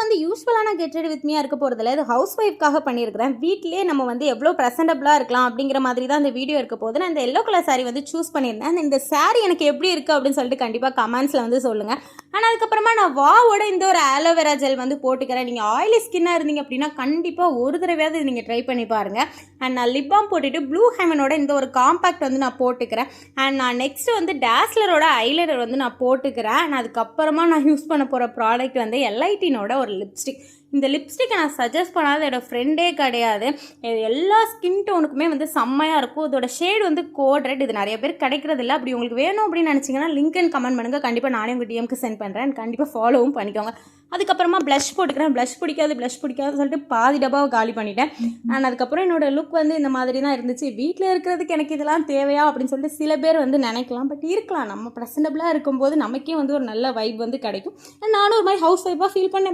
வந்து யூஸ்வலான get ready with மீயா இருக்க போகிறதில்ல. இது ஹவுஸ் ஒய்ஃப்காக பண்ணியிருக்கிறேன். வீட்டிலே நம்ம வந்து எவ்வளோ ப்ரெசென்டபுளாக இருக்கலாம் அப்படிங்கிற மாதிரி தான் இந்த வீடியோ இருக்க போது. நான் இந்த எல்லோ கலர் சாரீ வந்து சூஸ் பண்ணியிருந்தேன். இந்த சாரீ எனக்கு எப்படி இருக்குது அப்படின்னு சொல்லிட்டு கண்டிப்பாக கமெண்ட்ஸில் வந்து சொல்லுங்கள். ஆனால் அதுக்கப்புறமா நான் வாவோட இந்த ஒரு ஆலோவேரா ஜெல் வந்து போட்டுக்கிறேன். நீங்கள் ஆயிலி ஸ்கின்னாக இருந்தீங்க அப்படின்னா கண்டிப்பாக ஒரு தடவையாவது இது நீங்கள் ட்ரை பண்ணி பாருங்கள். அண்ட் நான் லிப் பாம் போட்டுட்டு ப்ளூ ஹெவனோட இந்த ஒரு காம்பேக்ட் வந்து நான் போட்டுக்கிறேன். அண்ட் நான் நெக்ஸ்ட்டு வந்து டாஸ்லரோட ஐலைனர் வந்து நான் போட்டுக்கிறேன். அண்ட் அதுக்கப்புறமா நான் யூஸ் பண்ண போகிற ப்ராடக்ட் வந்து எல்ஐடினோட ஒரு லிப்ஸ்டிக். இந்த லிப்ஸ்டிக்கை நான் சஜஸ்ட் பண்ணாத என்னோடய ஃப்ரெண்டே கிடையாது. இது எல்லா ஸ்கின் டோனுக்குமே வந்து செம்மையாக இருக்கும். இதோட ஷேட் வந்து கோட் ரெட். இது நிறைய பேர் கிடைக்கிறதில்ல. அப்படி உங்களுக்கு வேணும் அப்படின்னு நினச்சிங்கன்னா லிங்க் அண்ட் கமெண்ட் பண்ணுங்கள். கண்டிப்பாக நானே உங்கள் டிஎம்க்கு சென்ட் பண்ணுறேன். கண்டிப்பாக ஃபாலோவும் பண்ணிக்கோங்க. அதுக்கப்புறமா ப்ளஷ் போட்டுக்கிறேன். ப்ளஷ் பிடிக்காதுன்னு சொல்லிட்டு பாதி டப்பாவை காலி பண்ணிட்டேன். அண்ட் அதுக்கப்புறம் என்னோடய லுக் வந்து இந்த மாதிரி தான் இருந்துச்சு. வீட்டில் இருக்கிறதுக்கு எனக்கு இதெல்லாம் தேவையா அப்படின்னு சொல்லிட்டு சில பேர் வந்து நினைக்கலாம். பட் இருக்கலாம். நம்ம ப்ரெசென்டபுளாக இருக்கும்போது நமக்கே வந்து ஒரு நல்ல வைப் வந்து கிடைக்கும். நானும் ஒரு மாதிரி ஹவுஸ் ஒய்ஃபாக ஃபீல் பண்ணேன்.